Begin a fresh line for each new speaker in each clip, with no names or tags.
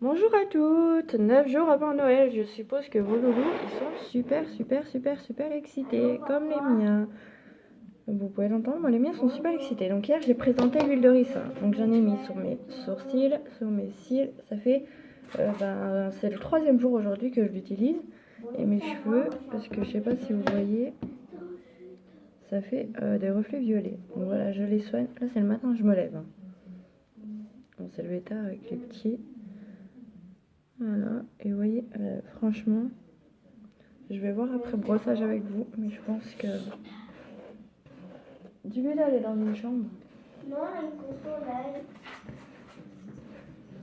Bonjour à toutes, 9 jours avant Noël, je suppose que vos loulous, ils sont super excités, comme les miens. Vous pouvez l'entendre, moi les miens sont super excités. Donc hier j'ai présenté l'huile de ricin, donc j'en ai mis sur mes sourcils, sur mes cils, ça fait, c'est le 3e jour aujourd'hui que je l'utilise. Et mes cheveux, parce que je sais pas si vous voyez, ça fait des reflets violets. Donc voilà, je les soigne, là c'est le matin, je me lève. On s'est levé tard avec les petits. Voilà, et vous voyez, franchement, je vais voir après brossage avec vous, mais je pense que... Dis-lui d'aller dans une chambre.
Non, il faut soleil.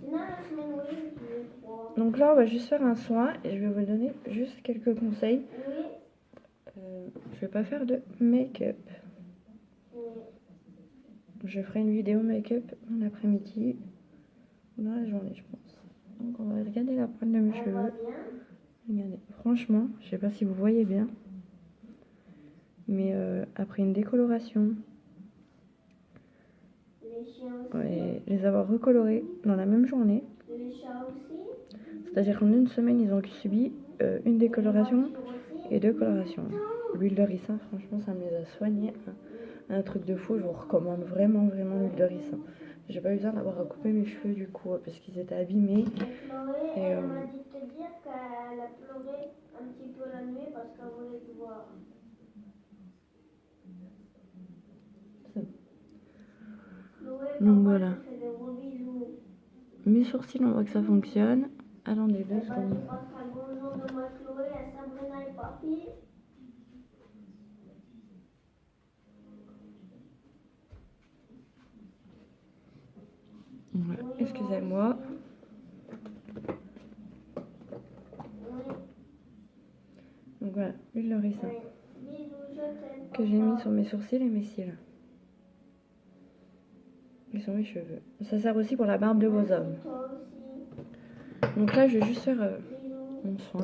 Sinon, la semaine, oui, j'ai froid.
Donc là, on va juste faire un soin et je vais vous donner juste quelques conseils.
Oui.
Je vais pas faire de make-up.
Oui.
Je ferai une vidéo make-up en après-midi ou dans la journée, je pense. Donc on va regarder la pointe de mes
On
cheveux.
va bien.
Regardez, franchement, je sais pas si vous voyez bien, mais après une décoloration,
Les chiens aussi.
ouais, les avoir recolorés dans la même journée,
Les chats aussi.
c'est-à-dire qu'en une semaine, ils ont subi une décoloration
Les voitures aussi.
et deux colorations. L'huile de ricin, franchement, ça me les a soignés. Un truc de fou, je vous recommande vraiment l'huile de ricin. J'ai pas eu besoin d'avoir à couper mes cheveux du coup, parce qu'ils étaient abîmés.
Chloé,
Et,
elle m'a dit de te dire qu'elle a pleuré un petit peu la nuit parce qu'elle voulait te voir. Chloé,
Donc
papa
voilà.
te fait des gros bisous.
Mes sourcils, on voit que ça fonctionne. Attendez 2
Et bah, tu
secondes.
passeras le bonjour de moi, Chloé, à Sabrina et Papi.
Voilà,
Oui,
excusez-moi.
Oui.
Donc voilà, l'huile de ricin
Oui. Bisous, je t'aime.
que j'ai mis sur mes sourcils et mes cils. Et sur mes cheveux. Ça sert aussi pour la barbe de vos hommes.
Toi aussi.
Donc là, je vais juste faire
Bisous.
mon soin.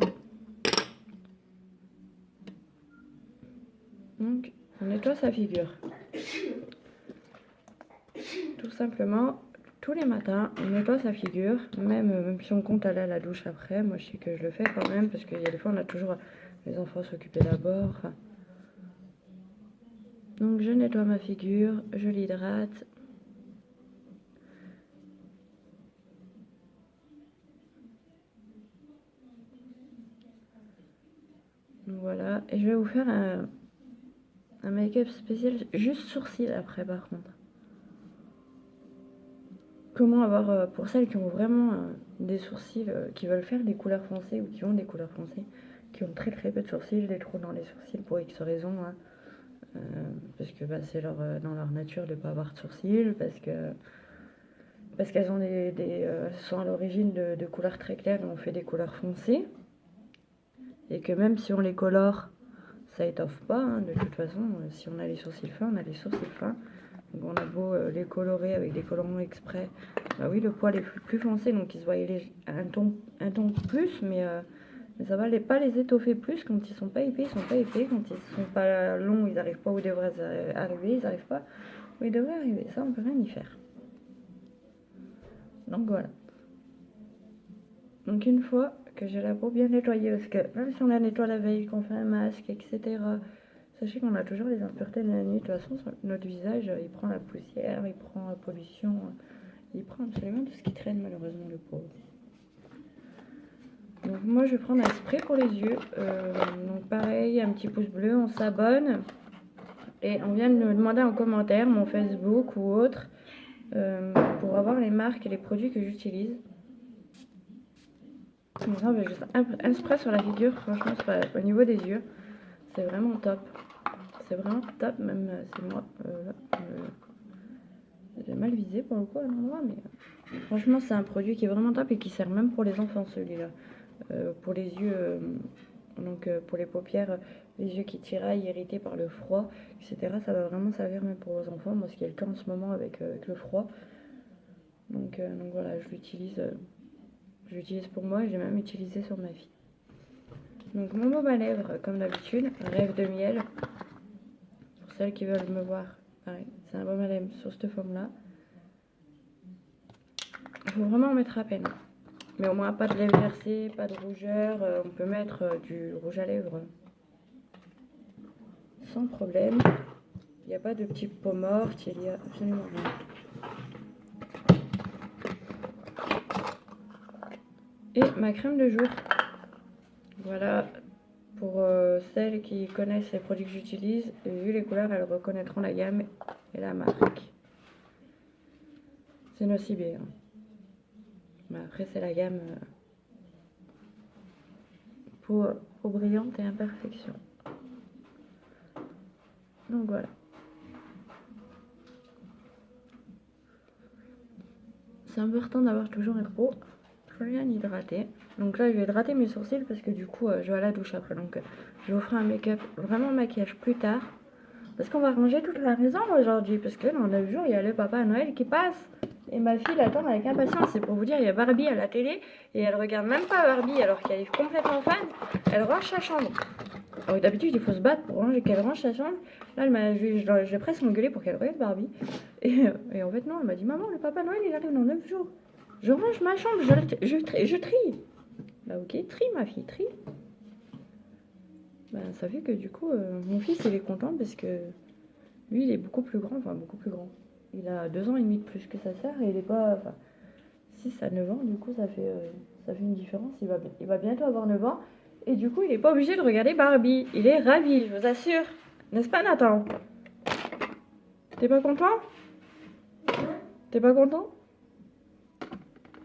Donc, on nettoie sa figure. Tout simplement, tous les matins, on nettoie sa figure. Même si on compte aller à la douche après, moi je sais que je le fais quand même, parce qu'il y a des fois, on a toujours les enfants à s'occuper d'abord. Donc, je nettoie ma figure, je l'hydrate. Voilà, et je vais vous faire un make-up spécial, juste sourcils après par contre. Comment avoir, pour celles qui ont vraiment des sourcils, qui veulent faire des couleurs foncées ou qui ont des couleurs foncées, qui ont très peu de sourcils, des trous dans les sourcils pour X raisons, hein. Parce que c'est dans leur nature de ne pas avoir de sourcils, parce qu'elles ont sont à l'origine de couleurs très claires et on fait des couleurs foncées. Et que même si on les colore, ça étoffe pas, hein, de toute façon. Si on a les sourcils fins, on a les sourcils fins. Donc on a beau les colorer avec des colorants exprès, bah oui, le poil est plus foncé, donc il se voit un ton plus, mais ça va pas les étoffer plus. Quand ils sont pas épais, ils sont pas épais. Quand ils sont pas longs, ils n'arrivent pas où ils devraient arriver. Ils n'arrivent pas où ils devraient arriver. Ça, on peut rien y faire. Donc voilà. Donc une fois que j'ai la peau bien nettoyée, parce que même si on la nettoie la veille, qu'on fait un masque, etc., sachez qu'on a toujours les impuretés de la nuit. De toute façon, notre visage, il prend la poussière, il prend la pollution, il prend absolument tout ce qui traîne, malheureusement, le pauvre. Donc moi, je vais prendre un spray pour les yeux. Donc pareil, un petit pouce bleu, on s'abonne. Et on vient de me demander en commentaire, mon Facebook ou autre, pour avoir les marques et les produits que j'utilise. Donc là, on va juste un spray sur la figure, franchement, au niveau des yeux, c'est vraiment top. C'est vraiment top, même c'est moi, j'ai mal visé pour le coup à l'endroit, mais franchement, c'est un produit qui est vraiment top et qui sert même pour les enfants, celui-là. Pour les yeux, donc pour les paupières, les yeux qui tiraillent, irrités par le froid, etc. Ça va vraiment servir même pour vos enfants, moi, ce qui est le cas en ce moment avec le froid. Donc voilà, je l'utilise pour moi et j'ai même utilisé sur ma fille. Donc mon baume à lèvres, comme d'habitude, Rêve de miel. Pour celles qui veulent me voir, pareil, c'est un baume à lèvres sur cette forme-là. Il faut vraiment en mettre à peine. Mais au moins pas de lèvres versées, pas de rougeur. On peut mettre du rouge à lèvres sans problème. Il n'y a pas de petits peaux mortes, il y a absolument rien. Et ma crème de jour. Voilà, pour celles qui connaissent les produits que j'utilise, vu les couleurs, elles reconnaîtront la gamme et la marque. C'est Nocibé. Hein. Mais après, c'est la gamme peau brillante et imperfection. Donc voilà. C'est important d'avoir toujours une peau bien hydratée. Donc là, je vais hydrater mes sourcils parce que du coup, je vais à la douche après. Donc, je vous ferai un make-up, vraiment maquillage plus tard. Parce qu'on va ranger toute la maison aujourd'hui. Parce que dans 9 jours, il y a le papa Noël qui passe. Et ma fille l'attend avec impatience. C'est pour vous dire, il y a Barbie à la télé. Et elle regarde même pas Barbie alors qu'elle est complètement fan. Elle range sa chambre. Alors d'habitude, il faut se battre pour ranger qu'elle range sa chambre. Là, je l'ai presque engueulée pour qu'elle regarde Barbie. Et en fait, non, elle m'a dit, maman, le papa Noël, il arrive dans 9 jours. Je range ma chambre, je trie. Bah ok, trie ma fille, trie. Bah, ça fait que du coup, mon fils, il est content parce que lui, il est beaucoup plus grand. Enfin, beaucoup plus grand. Il a 2 ans et demi de plus que sa sœur et il est pas... Enfin, 6 à 9 ans, du coup, ça fait une différence. Il va bientôt avoir 9 ans. Et du coup, il n'est pas obligé de regarder Barbie. Il est ravi, je vous assure. N'est-ce pas, Nathan? T'es pas content? T'es pas content?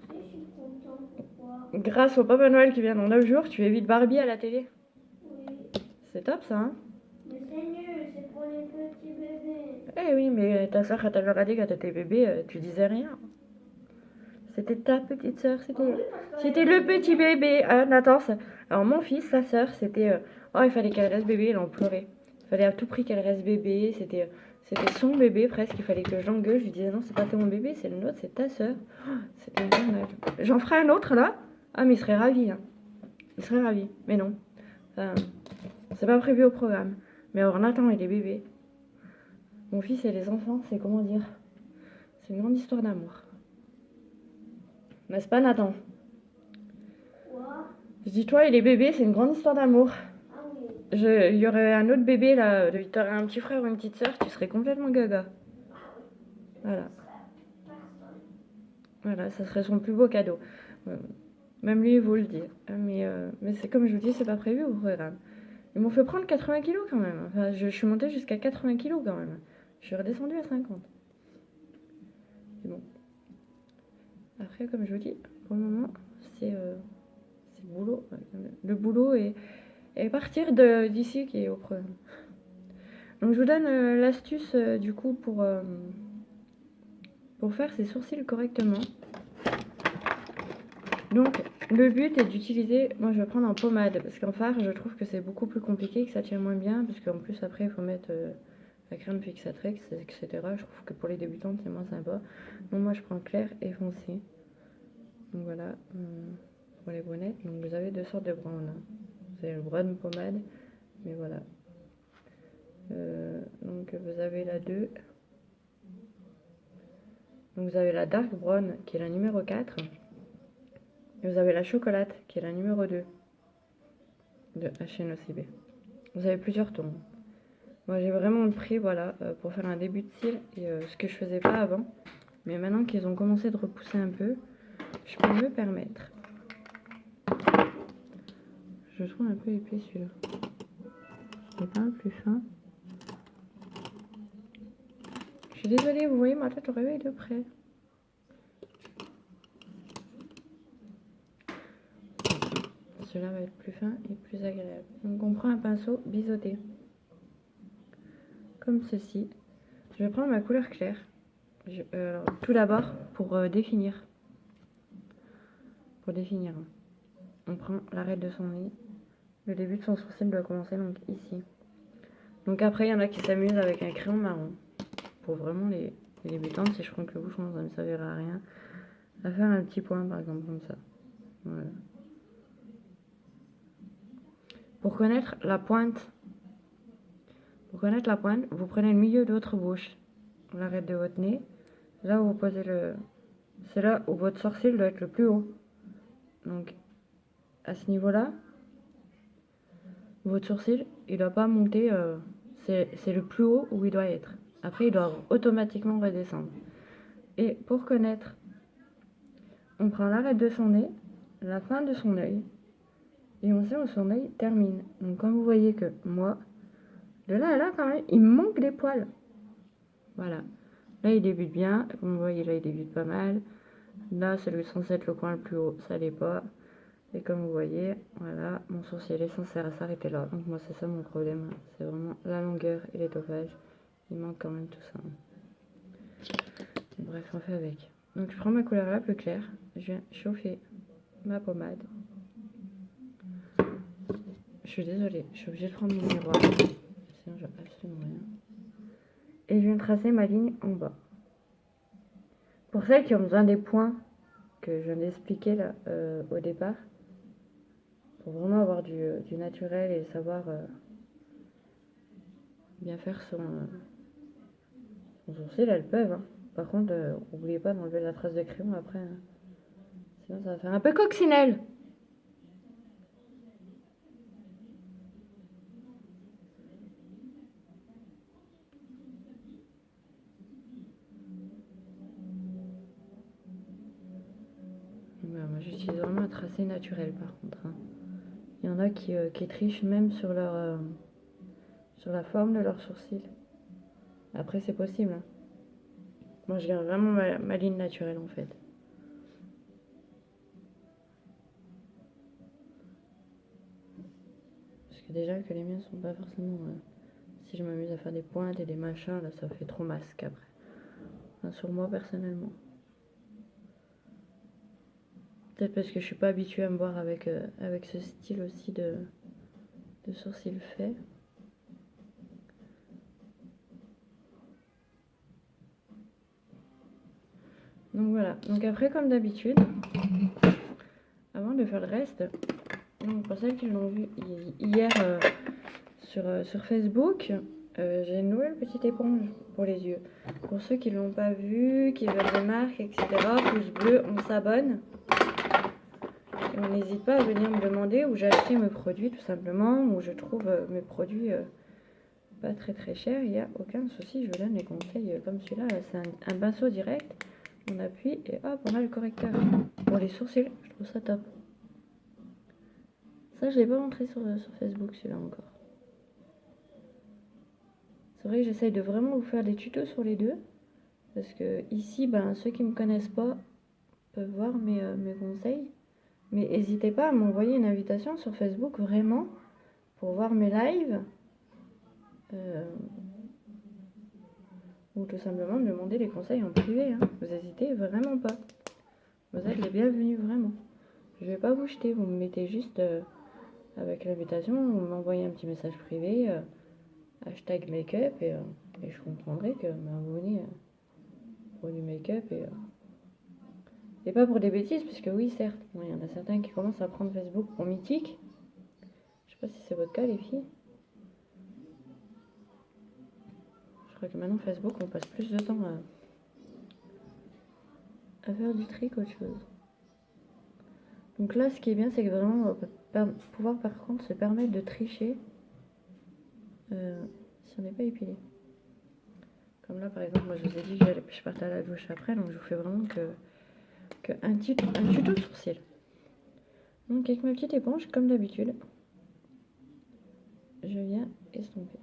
Je suis contente. Pourquoi?
Grâce au Papa Noël qui vient dans 9 jours, tu évites Barbie à la télé.
Oui.
C'est top, ça, hein?
Mais c'est nul, c'est pour les petits bébés.
Eh oui, mais ta soeur, quand elle leur a dit quand t'étais bébé, tu disais rien. C'était ta petite soeur, c'était le petit bébé. Ah, Nathan, alors mon fils, sa soeur, c'était... oh, il fallait qu'elle reste bébé, il en pleurait. Il fallait à tout prix qu'elle reste bébé, c'était son bébé presque, il fallait que j'engueule. Je lui disais non, c'est pas ton bébé, c'est le nôtre, c'est ta soeur. Oh, c'était une dommage. J'en ferai un autre là. Ah, mais il serait ravi. Hein. Il serait ravi, mais non. Enfin, c'est pas prévu au programme. Mais alors Nathan, il est bébé. Mon fils et les enfants, c'est comment dire? C'est une grande histoire d'amour. N'est-ce pas, Nathan?
Quoi?
Je dis, toi et les bébés, c'est une grande histoire d'amour.
Ah oui.
Il y aurait un autre bébé là, tu aurais un petit frère ou une petite soeur, tu serais complètement gaga. Voilà. Voilà, ça serait son plus beau cadeau. Même lui, il vous le dit. Mais c'est comme je vous dis, c'est pas prévu au programme. Ils m'ont fait prendre 80 kilos quand même. Enfin, je suis montée jusqu'à 80 kilos quand même. Je suis redescendue à 50. C'est bon. Après, comme je vous dis, pour le moment, c'est le boulot. Le boulot et partir d'ici qui est au programme. Donc je vous donne l'astuce du coup pour faire ses sourcils correctement. Donc le but est d'utiliser, moi je vais prendre en pommade parce qu'en fard je trouve que c'est beaucoup plus compliqué, que ça tient moins bien parce qu'en plus après il faut mettre la crème fixatrice etc. Je trouve que pour les débutantes c'est moins sympa. Donc moi je prends clair et foncé. Donc voilà, pour les brunettes, donc vous avez 2 sortes de brown. Hein. Vous avez le brown pommade, mais voilà. Donc vous avez la 2. Donc vous avez la dark brown qui est la numéro 4. Et vous avez la chocolate qui est la numéro 2 de HNOCB. Vous avez plusieurs tons. Moi j'ai vraiment pris voilà, pour faire un début de cils et ce que je faisais pas avant. Mais maintenant qu'ils ont commencé de repousser un peu, je peux me permettre. Je trouve un peu épais celui-là. Il n'est pas un plus fin. Je suis désolée, vous voyez ma tête au réveil de près. Celui-là va être plus fin et plus agréable. Donc on prend un pinceau biseauté. Comme ceci. Je vais prendre ma couleur claire. Tout d'abord pour définir. Pour définir. On prend l'arête de son nez. Le début de son sourcil doit commencer donc ici. Donc après il y en a qui s'amusent avec un crayon marron. Pour vraiment les débutantes, si je prends que le bouchon, ça ne servira à rien. À faire un petit point par exemple comme ça. Voilà. Pour connaître la pointe, vous prenez le milieu de votre bouche, l'arête de votre nez. Là où vous posez c'est là où votre sourcil doit être le plus haut. Donc, à ce niveau-là, votre sourcil, il doit pas monter, c'est le plus haut où il doit être. Après, il doit automatiquement redescendre. Et pour connaître, on prend l'arête de son nez, la fin de son œil, et on sait où son œil termine. Donc, quand vous voyez que moi, de là à là, quand même, il me manque des poils. Voilà. Là, il débute bien. Comme vous voyez, là, il débute pas mal. Là, c'est censé être le coin le plus haut. Ça l'est pas. Et comme vous voyez, voilà, mon sourcil est censé s'arrêter là. Donc moi, c'est ça mon problème. C'est vraiment la longueur et l'étoffage. Il manque quand même tout ça. Bref, on fait avec. Donc je prends ma couleur la plus claire. Je viens chauffer ma pommade. Je suis désolée, je suis obligée de prendre mon miroir. Sinon, je vois absolument rien. Et je viens tracer ma ligne en bas. Pour celles qui ont besoin des points que je viens d'expliquer là au départ, pour vraiment avoir du naturel et savoir bien faire son sourcil, elles peuvent. Hein. Par contre, n'oubliez pas d'enlever la trace de crayon après. Hein. Sinon, ça va faire un peu coccinelle. Voilà, moi, j'utilise vraiment un tracé naturel par contre. Hein. Il y en a qui trichent même sur sur la forme de leurs sourcils. Après, c'est possible. Hein. Moi, je garde vraiment ma ligne naturelle en fait. Parce que déjà que les miens sont pas forcément... si je m'amuse à faire des pointes et des machins, là, ça fait trop masque après. Enfin, sur moi, personnellement. Peut-être parce que je suis pas habituée à me voir avec ce style aussi de sourcils fait. Donc voilà. Donc après, comme d'habitude, avant de faire le reste, donc pour celles qui l'ont vu hier sur Facebook, j'ai une nouvelle petite éponge pour les yeux. Pour ceux qui ne l'ont pas vu, qui veulent des marques, etc., pouce bleu, on s'abonne. Et on n'hésite pas à venir me demander où j'ai acheté mes produits tout simplement, où je trouve mes produits pas très très chers. Il n'y a aucun souci, je vous donne les conseils comme celui-là. C'est un pinceau direct, on appuie et hop, on a le correcteur. Pour les sourcils, je trouve ça top. Ça, je ne l'ai pas montré sur Facebook celui-là encore. C'est vrai que j'essaye de vraiment vous faire des tutos sur les deux. Parce que ici, ben, ceux qui ne me connaissent pas peuvent voir mes conseils. Mais n'hésitez pas à m'envoyer une invitation sur Facebook vraiment pour voir mes lives. Ou tout simplement me demander des conseils en privé. Hein. Vous n'hésitez vraiment pas. Vous êtes les bienvenus vraiment. Je ne vais pas vous jeter. Vous me mettez juste avec l'invitation. Vous m'envoyez un petit message privé. Hashtag make-up et je comprendrai que vous venez pour du make-up et pas pour des bêtises, parce que oui certes, il y en a certains qui commencent à prendre Facebook pour mythique. Je sais pas si c'est votre cas les filles. Je crois que maintenant Facebook on passe plus de temps à faire du tri qu'autre chose. Donc là ce qui est bien c'est que vraiment on va pouvoir par contre se permettre de tricher si on n'est pas épilé. Comme là par exemple moi je vous ai dit que je partais à la douche après, donc je vous fais vraiment un tuto sourcil. Donc avec ma petite éponge comme d'habitude, je viens estomper.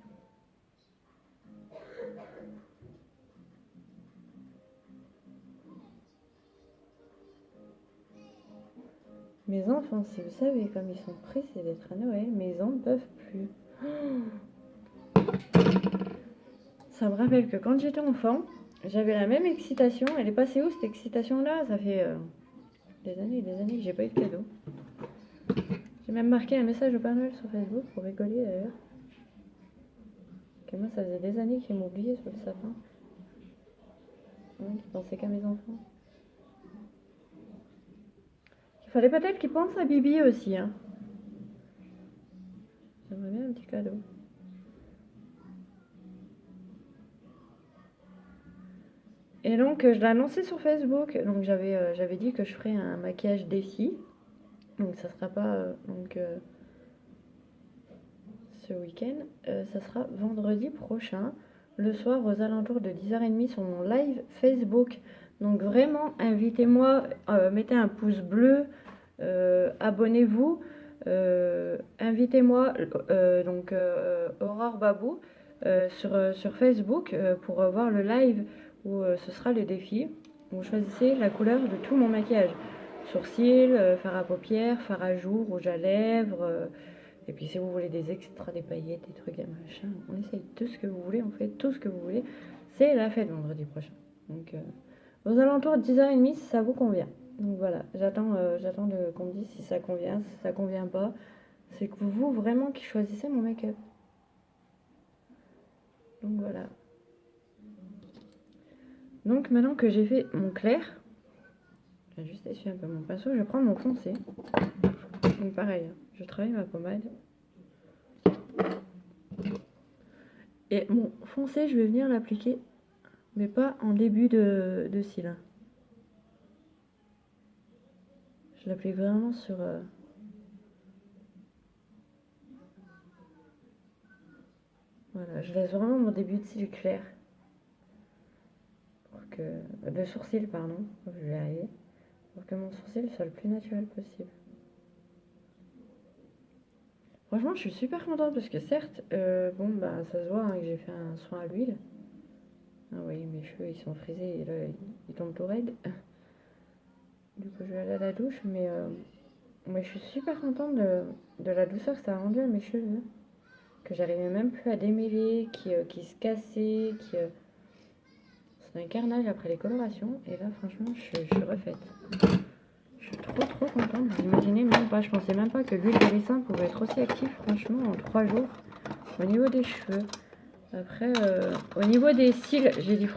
Mes enfants, si vous savez comme ils sont pressés d'être à Noël, mais ils en peuvent plus. Ça me rappelle que quand j'étais enfant, j'avais la même excitation. Elle est passée où cette excitation-là? Ça fait des années que j'ai pas eu de cadeau. J'ai même marqué un message au Père Noël sur Facebook pour rigoler d'ailleurs. Que moi, ça faisait des années qu'ils m'oubliaient sur le sapin. Qui pensaient qu'à mes enfants. Il fallait peut-être qu'ils pensent à Bibi aussi. Hein. J'aimerais bien un petit cadeau. Et donc, je l'ai annoncé sur Facebook. Donc, j'avais dit que je ferais un maquillage défi. Donc ça sera pas ce week-end, ça sera vendredi prochain, le soir aux alentours de 10h30 sur mon live Facebook. Donc vraiment, invitez-moi, mettez un pouce bleu, abonnez-vous, invitez-moi, Aurore Babou, sur Facebook pour voir le live où ce sera le défi. Vous choisissez la couleur de tout mon maquillage. Sourcils, fard à paupières, fard à joues, rouge à lèvres. Et puis si vous voulez des extras, des paillettes, des trucs, des machins, on essaye tout ce que vous voulez, on fait tout ce que vous voulez. C'est la fête vendredi prochain. Donc aux alentours de 10h30 si ça vous convient. Donc voilà, j'attends qu'on me dise si ça convient, si ça convient pas. C'est que vous vraiment qui choisissez mon make-up. Donc voilà. Donc maintenant que j'ai fait mon clair, je vais juste essuyer un peu mon pinceau, je vais prendre mon foncé. Donc pareil, je travaille ma pommade. Et mon foncé, je vais venir l'appliquer, mais pas en début de cils. Je l'applique vraiment sur... Voilà, je laisse vraiment mon début de cils clair. Pour que... De sourcil, pardon. Je vais y arriver. Pour que mon sourcil soit le plus naturel possible. Franchement, je suis super contente parce que certes, ça se voit hein, que j'ai fait un soin à l'huile. Ah oui, mes cheveux, ils sont frisés et là, ils tombent tout raides. Du coup, je vais aller à la douche, mais je suis super contente de la douceur que ça a rendu à mes cheveux. Que j'arrivais même plus à démêler, qui se cassaient, c'est un carnage après les colorations. Et là, franchement, je suis refaite. Je suis trop contente. Vous imaginez même pas, je pensais même pas que l'huile de ricin pouvait être aussi active, franchement, en 3 jours. Au niveau des cheveux. Après, au niveau des cils, j'ai dit,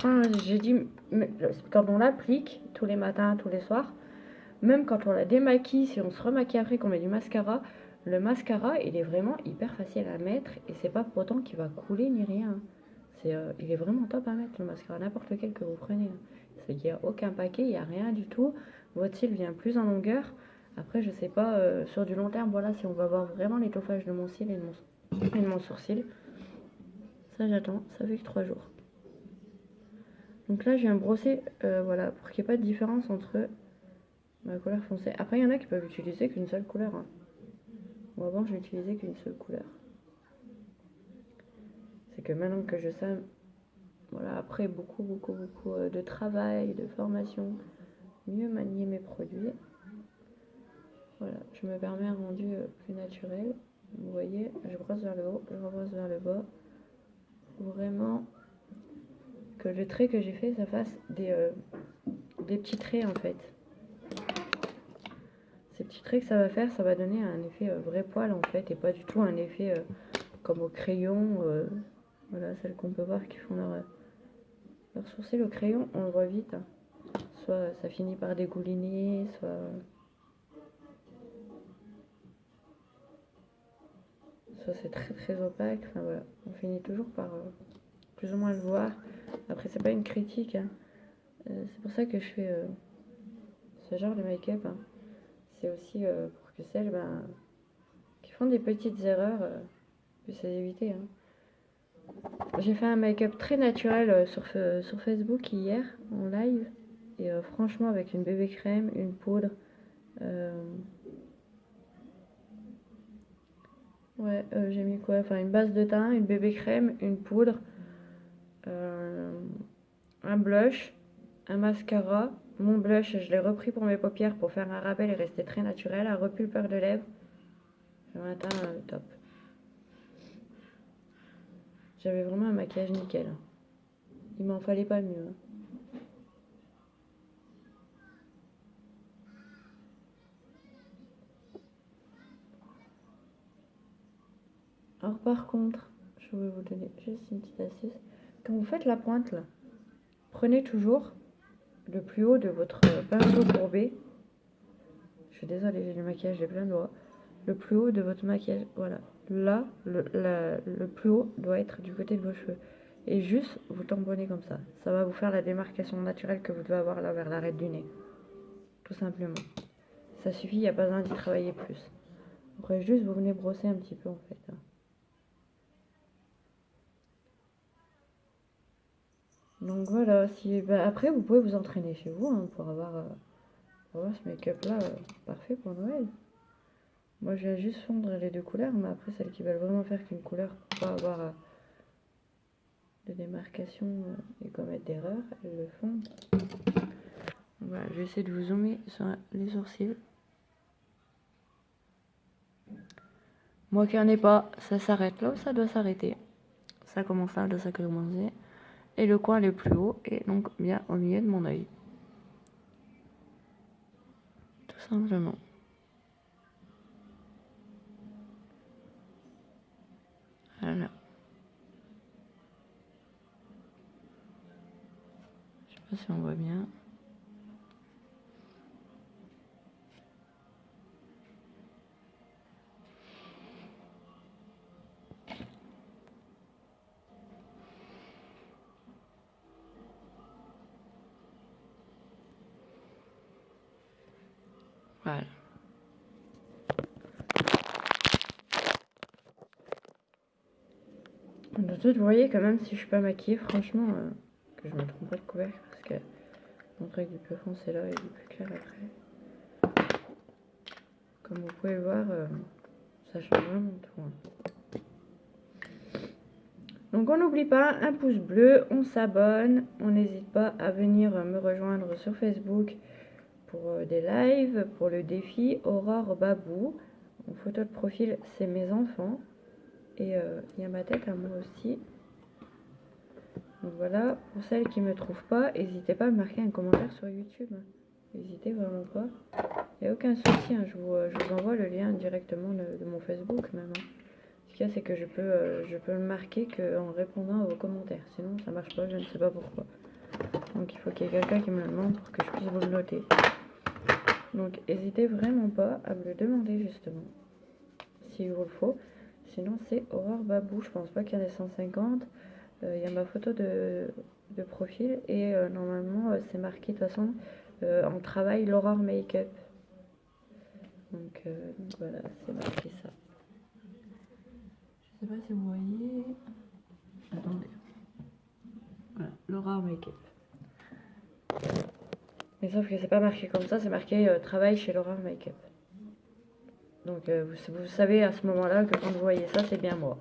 quand on l'applique tous les matins, tous les soirs, même quand on la démaquille, si on se remaquille après, qu'on met du mascara, le mascara, il est vraiment hyper facile à mettre et c'est pas pour autant qu'il va couler ni rien. Il est vraiment top à mettre le mascara, n'importe lequel que vous prenez. Il n'y a aucun paquet, il n'y a rien du tout. Votre cil vient plus en longueur. Après, je sais pas, sur du long terme, voilà, si on va voir vraiment l'étoffage de mon cil et de mon sourcil. Ça, j'attends, ça fait que 3 jours. Donc là, je viens brosser, voilà, pour qu'il n'y ait pas de différence entre ma couleur foncée. Après, il y en a qui peuvent utiliser qu'une seule couleur. Hein. Moi, avant, je n'utilisais qu'une seule couleur. C'est que maintenant que je sais, voilà, après beaucoup de travail, de formation, mieux manier mes produits. Voilà, je me permets un rendu plus naturel. Vous voyez, je brosse vers le haut, je rebrosse vers le bas. Vraiment que le trait que j'ai fait, ça fasse des petits traits en fait. Ces petits traits que ça va faire, ça va donner un effet vrai poil en fait, et pas du tout un effet comme au crayon. Voilà, celles qu'on peut voir qui font leur sourcil au crayon, on le voit vite. Hein. Soit ça finit par dégouliner, soit c'est très opaque. Enfin voilà, on finit toujours par plus ou moins le voir. Après, c'est pas une critique. Hein. C'est pour ça que je fais ce genre de make-up. Hein. C'est aussi pour que celles qui font des petites erreurs puissent les éviter. Hein. J'ai fait un make-up très naturel sur Facebook hier, en live. Et franchement, avec une bébé crème, une poudre. J'ai mis quoi? Enfin, une base de teint, une bébé crème, une poudre, un blush, un mascara. Mon blush, je l'ai repris pour mes paupières pour faire un rappel et rester très naturel. Un repulpeur de lèvres. Le matin, top. J'avais vraiment un maquillage nickel. Il m'en fallait pas mieux. Hein. Alors par contre, je vais vous donner juste une petite astuce. Quand vous faites la pointe là, prenez toujours le plus haut de votre pinceau courbé. Je suis désolée, j'ai du maquillage, j'ai plein de doigts. Le plus haut de votre maquillage, voilà. Là, le plus haut doit être du côté de vos cheveux. Et juste vous tamponnez comme ça. Ça va vous faire la démarcation naturelle que vous devez avoir là vers l'arête du nez. Tout simplement. Ça suffit, il n'y a pas besoin d'y travailler plus. Après, juste vous venez brosser un petit peu en fait. Donc voilà, si, bah, après vous pouvez vous entraîner chez vous hein, pour avoir ce make-up là parfait pour Noël. Moi je viens juste fondre les deux couleurs, mais après celles qui veulent vraiment faire qu'une couleur pour pas avoir de démarcation et commettre d'erreurs, elles le font. Voilà, je vais essayer de vous zoomer sur les sourcils. Moi qui en ai pas, ça s'arrête là où ça doit s'arrêter. Ça commence là, là ça commencer. Et le coin le plus haut est donc bien au milieu de mon œil. Tout simplement. Voilà. Je sais pas si on voit bien. Voilà. De toute, vous voyez quand même si je suis pas maquillée, franchement, que je me trompe pas de couvercle parce que mon truc du plus foncé là et du plus clair après. Comme vous pouvez le voir, ça change vraiment tout. Hein. Donc on n'oublie pas, un pouce bleu, on s'abonne, on n'hésite pas à venir me rejoindre sur Facebook pour des lives, pour le défi Aurore Babou. En photo de profil, c'est mes enfants. Et il y a ma tête à moi aussi. Donc voilà, pour celles qui ne me trouvent pas, n'hésitez pas à me marquer un commentaire sur YouTube. N'hésitez vraiment pas. Il n'y a aucun souci, hein, je vous envoie le lien directement de mon Facebook même. Hein. Ce qu'il y a, c'est que je peux le marquer qu'en répondant à vos commentaires. Sinon, ça marche pas, je ne sais pas pourquoi. Donc il faut qu'il y ait quelqu'un qui me le demande pour que je puisse vous le noter. Donc n'hésitez vraiment pas à me le demander justement, s'il vous le faut. Sinon c'est Aurore Babou, je pense pas qu'il y en ait 150. Il y a ma photo de profil et normalement c'est marqué de toute façon en travail l'Aurore Make-up. Donc voilà, c'est marqué ça. Je sais pas si vous voyez. Attendez. Voilà, l'Aurore Make-up. Mais sauf que c'est pas marqué comme ça, c'est marqué travail chez l'Aurore Make-up. Donc vous savez à ce moment-là que quand vous voyez ça, c'est bien moi.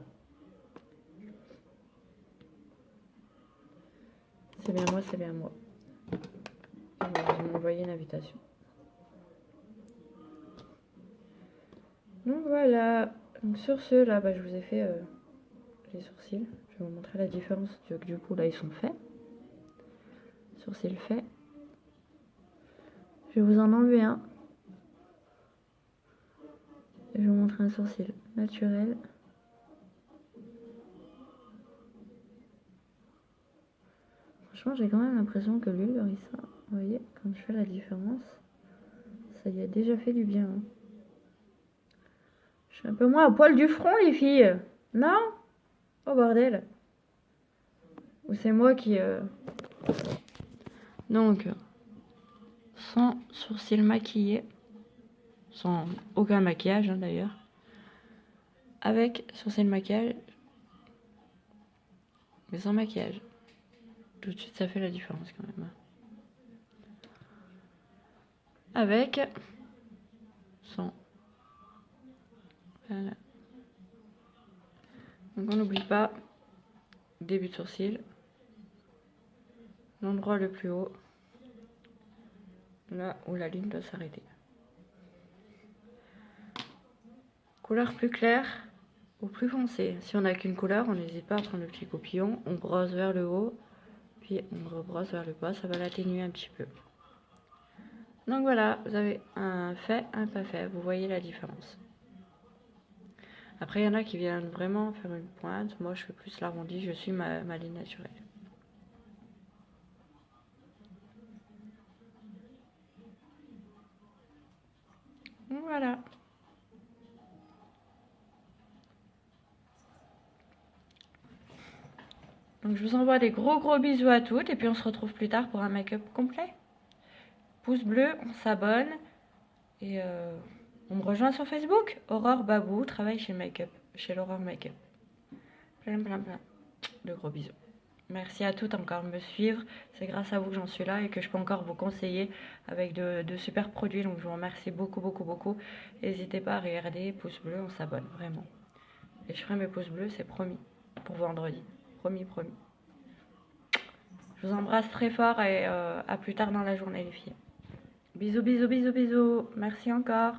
C'est bien moi, c'est bien moi. Je vais m'envoyer une invitation. Donc voilà. Donc sur ce, là, bah, je vous ai fait les sourcils. Je vais vous montrer la différence. Du coup, là, ils sont faits. Sourcils faits. Je vais vous en enlever un. Et je vais vous montrer un sourcil naturel. Franchement, j'ai quand même l'impression que l'huile de ricin, vous voyez, quand je fais la différence, ça y a déjà fait du bien. Hein. Je suis un peu moins à poil du front, les filles. Non? Oh bordel. Ou c'est moi qui... Donc, sans sourcils maquillés, sans aucun maquillage hein, d'ailleurs, avec sourcils maquillage, mais sans maquillage. Tout de suite, ça fait la différence quand même. Avec, sans. Voilà. Donc on n'oublie pas, début de sourcil, l'endroit le plus haut, là où la ligne doit s'arrêter. Couleur plus claire ou plus foncée. Si on n'a qu'une couleur, on n'hésite pas à prendre le petit coupillon, on brosse vers le haut, puis on rebrosse vers le bas, ça va l'atténuer un petit peu. Donc voilà, vous avez un fait, un pas fait, vous voyez la différence. Après, il y en a qui viennent vraiment faire une pointe, moi je fais plus l'arrondi, je suis ma ligne naturelle. Voilà. Donc je vous envoie des gros bisous à toutes et puis on se retrouve plus tard pour un make-up complet. Pouce bleu, on s'abonne Et on me rejoint sur Facebook. Aurore Babou travaille chez Make-up, chez l'Aurore Make-up. Plein, plein, plein. De gros bisous. Merci à toutes encore de me suivre. C'est grâce à vous que j'en suis là et que je peux encore vous conseiller avec de super produits. Donc je vous remercie beaucoup, beaucoup, beaucoup. N'hésitez pas à regarder. Pouce bleu, on s'abonne, vraiment. Et je ferai mes pouces bleus, c'est promis. Pour vendredi. Promis, promis. Je vous embrasse très fort et à plus tard dans la journée, les filles. Bisous, bisous, bisous, bisous. Merci encore.